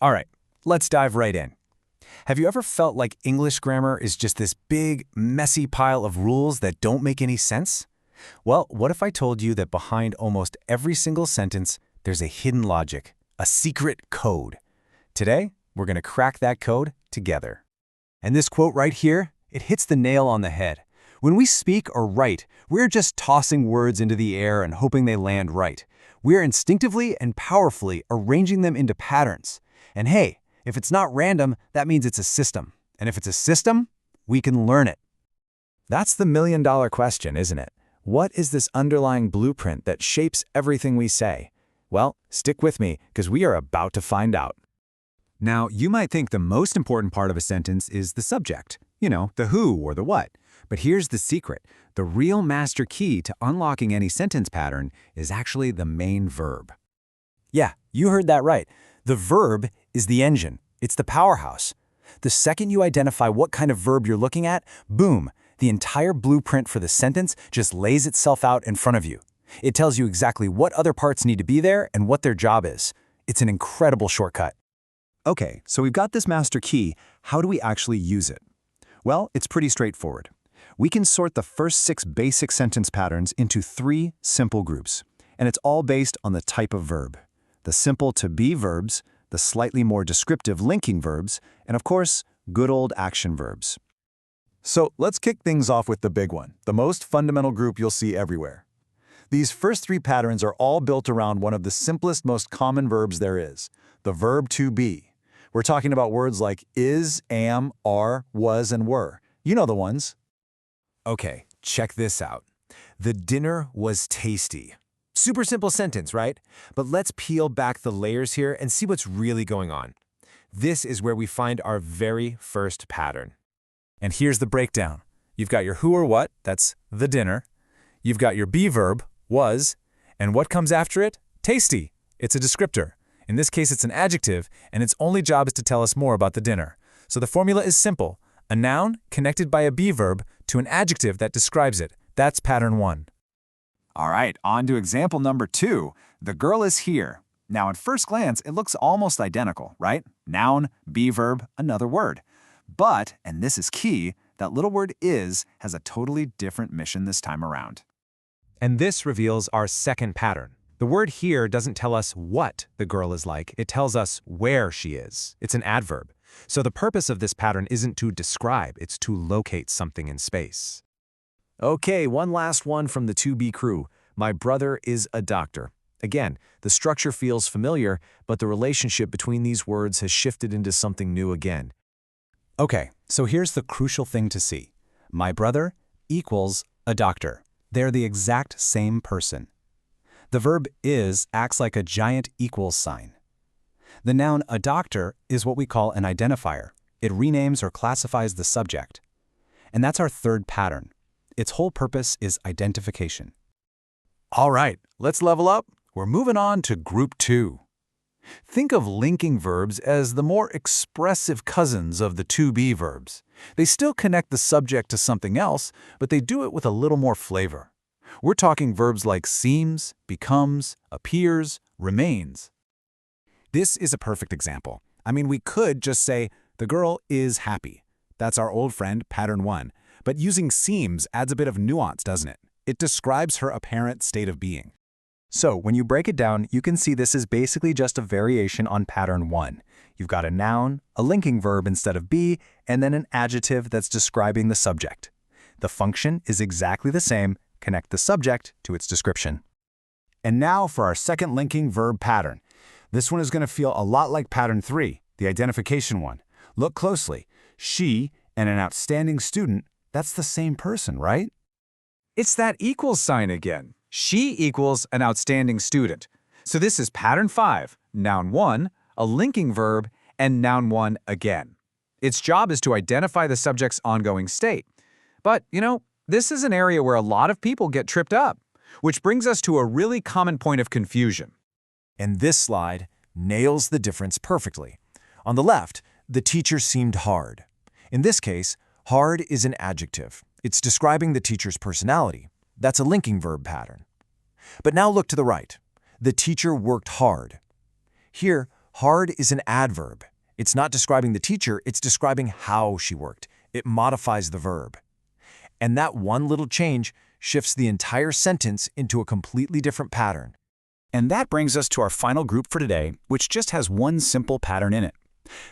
All right, let's dive right in. Have you ever felt like English grammar is just this big, messy pile of rules that don't make any sense? Well, what if I told you that behind almost every single sentence, there's a hidden logic, a secret code? Today, we're going to crack that code together. And this quote right here, it hits the nail on the head. When we speak or write, we're just tossing words into the air and hoping they land right. We're instinctively and powerfully arranging them into patterns. And hey, if it's not random, that means it's a system. And if it's a system, we can learn it. That's the million-dollar question, isn't it? What is this underlying blueprint that shapes everything we say? Well, stick with me, because we are about to find out. Now, you might think the most important part of a sentence is the subject. The who or the what. But here's the secret. The real master key to unlocking any sentence pattern is actually the main verb. Yeah, you heard that right. The verb is the engine. It's the powerhouse. The second you identify what kind of verb you're looking at, boom, the entire blueprint for the sentence just lays itself out in front of you. It tells you exactly what other parts need to be there and what their job is. It's an incredible shortcut. Okay, so we've got this master key. How do we actually use it? Well, it's pretty straightforward. We can sort the first 6 basic sentence patterns into 3 simple groups, and it's all based on the type of verb. The simple to-be verbs, the slightly more descriptive linking verbs, and of course, good old action verbs. So let's kick things off with the big one, the most fundamental group you'll see everywhere. These first 3 patterns are all built around one of the simplest, most common verbs there is, the verb to be. We're talking about words like is, am, are, was, and were. You know the ones. Okay, check this out. The dinner was tasty. Super simple sentence, right? But let's peel back the layers here and see what's really going on. This is where we find our very first pattern. And here's the breakdown. You've got your who or what, that's the dinner. You've got your be verb, was, and what comes after it? Tasty. It's a descriptor. In this case, it's an adjective, and its only job is to tell us more about the dinner. So the formula is simple. A noun connected by a be verb to an adjective that describes it. That's pattern 1. All right, on to example number 2. The girl is here. Now, at first glance, it looks almost identical, right? Noun, be verb, another word. But, and this is key, that little word is has a totally different mission this time around. And this reveals our second pattern. The word here doesn't tell us what the girl is like, it tells us where she is. It's an adverb. So the purpose of this pattern isn't to describe, it's to locate something in space. Okay, one last one from the to-be crew. My brother is a doctor. Again, the structure feels familiar, but the relationship between these words has shifted into something new again. Okay, so here's the crucial thing to see. My brother equals a doctor. They're the exact same person. The verb is acts like a giant equals sign. The noun a doctor is what we call an identifier. It renames or classifies the subject. And that's our third pattern. Its whole purpose is identification. All right, let's level up. We're moving on to group 2. Think of linking verbs as the more expressive cousins of the to-be verbs. They still connect the subject to something else, but they do it with a little more flavor. We're talking verbs like seems, becomes, appears, remains. This is a perfect example. We could just say, the girl is happy. That's our old friend, pattern 1. But using seems adds a bit of nuance, doesn't it? It describes her apparent state of being. So when you break it down, you can see this is basically just a variation on pattern 1. You've got a noun, a linking verb instead of be, and then an adjective that's describing the subject. The function is exactly the same. Connect the subject to its description. And now for our second linking verb pattern. This one is going to feel a lot like pattern 3, the identification one. Look closely. She and an outstanding student, that's the same person, right? It's that equals sign again. She equals an outstanding student. So this is pattern 5, noun 1, a linking verb, and noun 1 again. Its job is to identify the subject's ongoing state. But, this is an area where a lot of people get tripped up, which brings us to a really common point of confusion. And this slide nails the difference perfectly. On the left, the teacher seemed hard. In this case, hard is an adjective. It's describing the teacher's personality. That's a linking verb pattern. But now look to the right. The teacher worked hard. Here, Hard is an adverb. It's not describing the teacher, it's describing how she worked. It modifies the verb. And that one little change shifts the entire sentence into a completely different pattern. And that brings us to our final group for today, which just has one simple pattern in it.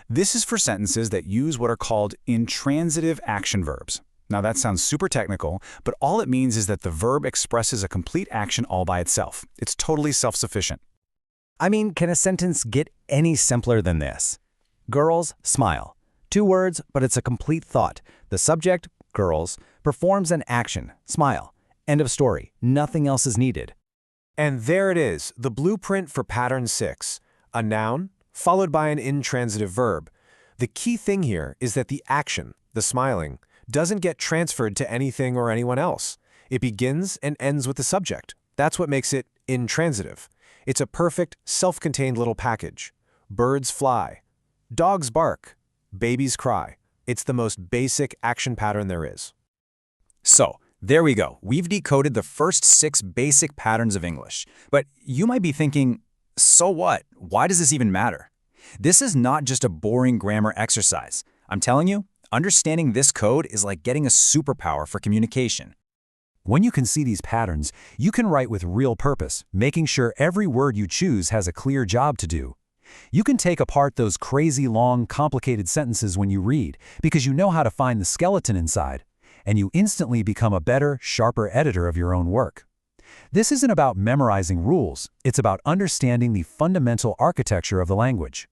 This is for sentences that use what are called intransitive action verbs. Now that sounds super technical, but all it means is that the verb expresses a complete action all by itself. It's totally self-sufficient. I mean, can a sentence get any simpler than this? Girls smile. 2 words, but it's a complete thought. The subject, girls, performs an action, smile. End of story. Nothing else is needed. And there it is, the blueprint for pattern 6. A noun, followed by an intransitive verb. The key thing here is that the action, the smiling, doesn't get transferred to anything or anyone else. It begins and ends with the subject. That's what makes it intransitive. It's a perfect, self-contained little package. Birds fly. Dogs bark. Babies cry. It's the most basic action pattern there is. So, there we go. We've decoded the first 6 basic patterns of English. But you might be thinking, so what? Why does this even matter? This is not just a boring grammar exercise. I'm telling you, understanding this code is like getting a superpower for communication. When you can see these patterns, you can write with real purpose, making sure every word you choose has a clear job to do. You can take apart those crazy long, complicated sentences when you read, because you know how to find the skeleton inside, and you instantly become a better, sharper editor of your own work. This isn't about memorizing rules, it's about understanding the fundamental architecture of the language.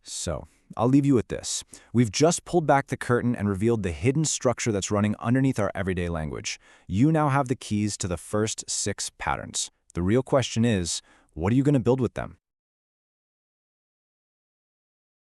So, I'll leave you with this. We've just pulled back the curtain and revealed the hidden structure that's running underneath our everyday language. You now have the keys to the first 6 patterns. The real question is, what are you going to build with them?